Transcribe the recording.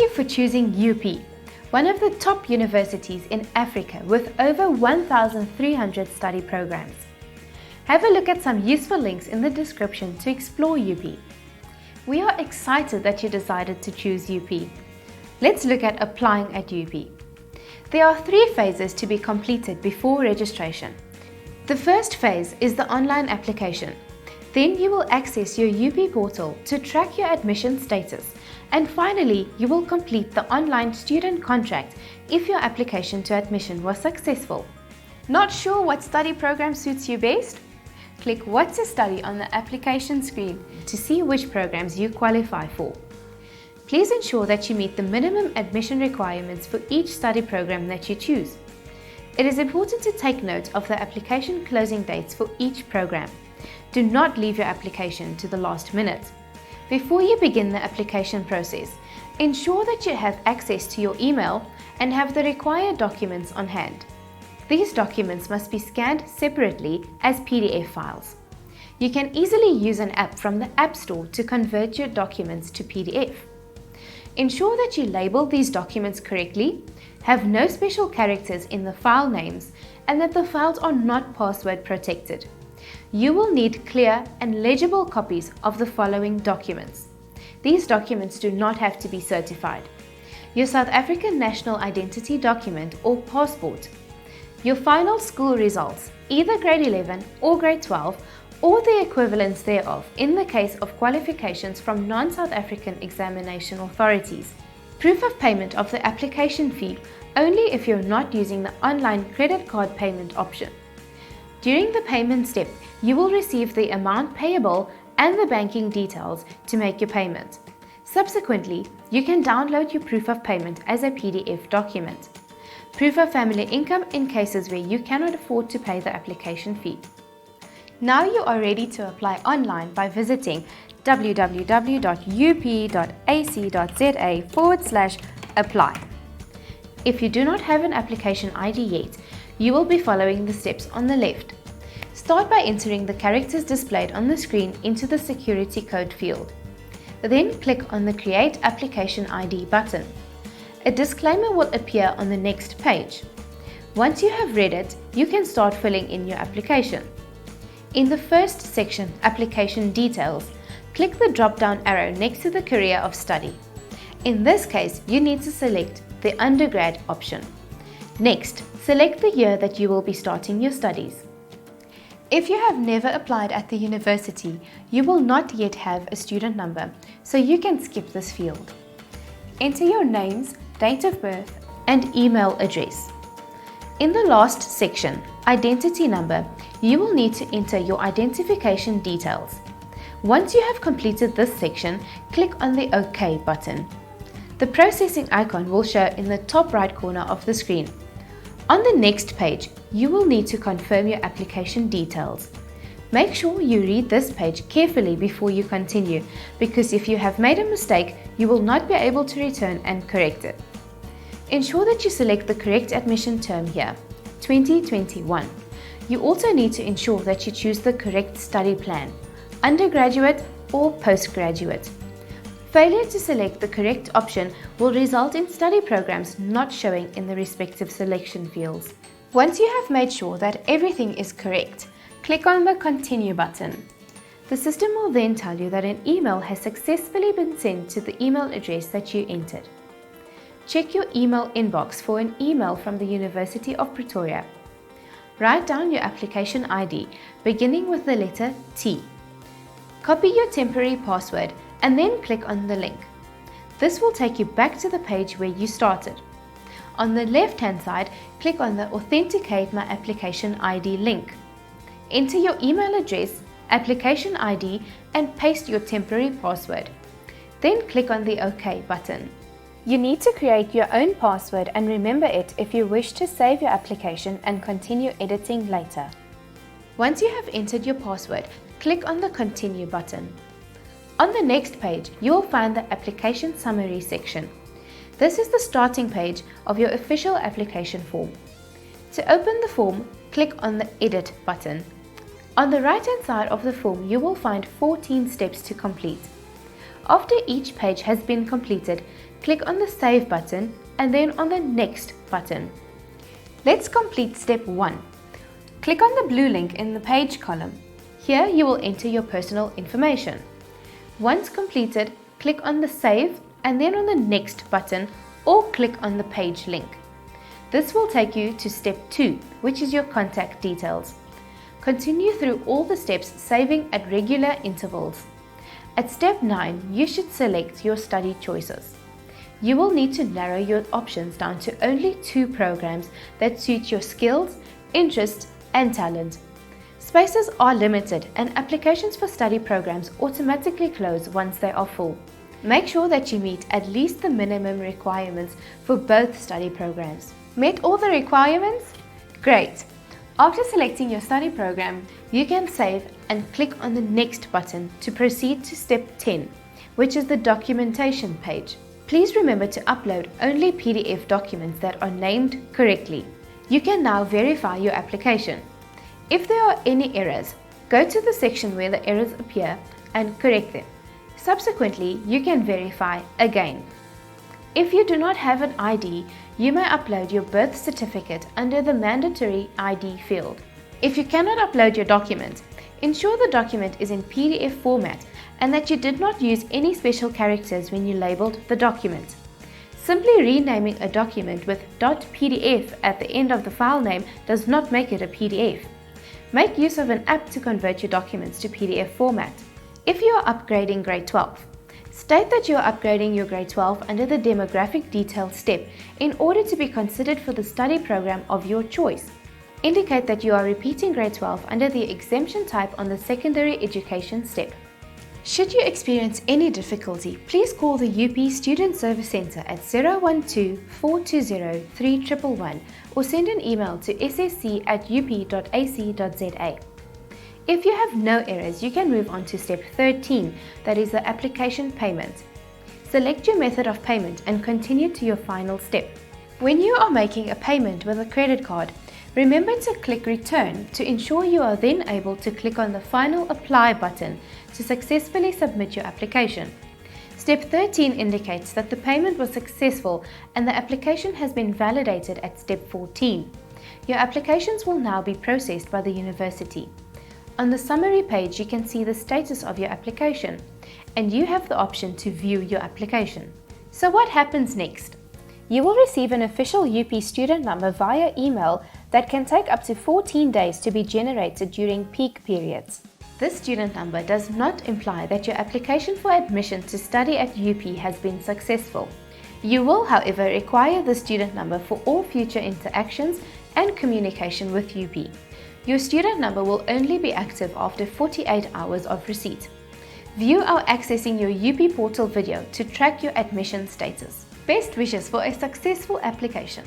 you for choosing UP, one of the top universities in Africa with over 1,300 study programs. Have a look at some useful links in the description to explore UP. We are excited that you decided to choose UP. Let's look at applying at UP. There are 3 phases to be completed before registration. The first phase is the online application. Then you will access your UP portal to track your admission status. And finally, you will complete the online student contract if your application to admission was successful. Not sure what study program suits you best? Click What to Study on the application screen to see which programs you qualify for. Please ensure that you meet the minimum admission requirements for each study program that you choose. It is important to take note of the application closing dates for each program. Do not leave your application to the last minute. Before you begin the application process, ensure that you have access to your email and have the required documents on hand. These documents must be scanned separately as PDF files. You can easily use an app from the App Store to convert your documents to PDF. Ensure that you label these documents correctly, have no special characters in the file names, and that the files are not password protected. You will need clear and legible copies of the following documents. These documents do not have to be certified. Your South African National Identity Document or passport, your final school results, either grade 11 or grade 12, or the equivalents thereof in the case of qualifications from non-South African examination authorities. Proof of payment of the application fee only if you're not using the online credit card payment option. During the payment step, you will receive the amount payable and the banking details to make your payment. Subsequently, you can download your proof of payment as a PDF document. Proof of family income in cases where you cannot afford to pay the application fee. Now you are ready to apply online by visiting www.up.ac.za/apply. If you do not have an application ID yet, you will be following the steps on the left. Start by entering the characters displayed on the screen into the security code field. Then click on the Create Application ID button. A disclaimer will appear on the next page. Once you have read it, you can start filling in your application. In the first section, Application Details, click the drop-down arrow next to the career of study. In this case, you need to select the undergrad option. Next, select the year that you will be starting your studies. If you have never applied at the university, you will not yet have a student number, so you can skip this field. Enter your names, date of birth, and email address. In the last section, Identity Number, you will need to enter your identification details. Once you have completed this section, click on the OK button. The processing icon will show in the top right corner of the screen. On the next page, you will need to confirm your application details. Make sure you read this page carefully before you continue, because if you have made a mistake, you will not be able to return and correct it. Ensure that you select the correct admission term here, 2021. You also need to ensure that you choose the correct study plan, undergraduate or postgraduate. Failure to select the correct option will result in study programs not showing in the respective selection fields. Once you have made sure that everything is correct, click on the Continue button. The system will then tell you that an email has successfully been sent to the email address that you entered. Check your email inbox for an email from the University of Pretoria. Write down your application ID, beginning with the letter T. Copy your temporary password and then click on the link. This will take you back to the page where you started. On the left-hand side, click on the Authenticate My Application ID link. Enter your email address, application ID, and paste your temporary password. Then click on the OK button. You need to create your own password and remember it if you wish to save your application and continue editing later. Once you have entered your password, click on the Continue button. On the next page, you will find the Application Summary section. This is the starting page of your official application form. To open the form, click on the Edit button. On the right-hand side of the form, you will find 14 steps to complete. After each page has been completed, click on the Save button and then on the Next button. Let's complete step 1. Click on the blue link in the page column. Here you will enter your personal information. Once completed, click on the Save and then on the Next button or click on the page link. This will take you to step 2, which is your contact details. Continue through all the steps, saving at regular intervals. At step 9, you should select your study choices. You will need to narrow your options down to only 2 programs that suit your skills, interests, and talent. Spaces are limited and applications for study programs automatically close once they are full. Make sure that you meet at least the minimum requirements for both study programs. Met all the requirements? Great! After selecting your study program, you can save and click on the Next button to proceed to step 10, which is the documentation page. Please remember to upload only PDF documents that are named correctly. You can now verify your application. If there are any errors, go to the section where the errors appear and correct them. Subsequently, you can verify again. If you do not have an ID, you may upload your birth certificate under the mandatory ID field. If you cannot upload your document, ensure the document is in PDF format and that you did not use any special characters when you labeled the document. Simply renaming a document with .pdf at the end of the file name does not make it a PDF. Make use of an app to convert your documents to PDF format. If you are upgrading grade 12, state that you are upgrading your grade 12 under the demographic details step in order to be considered for the study program of your choice. Indicate that you are repeating grade 12 under the exemption type on the secondary education step. Should you experience any difficulty, please call the UP Student Service Centre at 012-420-3111 or send an email to ssc@up.ac.za. If you have no errors, you can move on to step 13, that is the application payment. Select your method of payment and continue to your final step. When you are making a payment with a credit card, remember to click Return to ensure you are then able to click on the final Apply button to successfully submit your application. Step 13 indicates that the payment was successful and the application has been validated at step 14. Your applications will now be processed by the university. On the summary page, you can see the status of your application, and you have the option to view your application. So what happens next? You will receive an official UP student number via email that can take up to 14 days to be generated during peak periods. This student number does not imply that your application for admission to study at UP has been successful. You will, however, require the student number for all future interactions and communication with UP. Your student number will only be active after 48 hours of receipt. View our Accessing Your UP portal video to track your admission status. Best wishes for a successful application.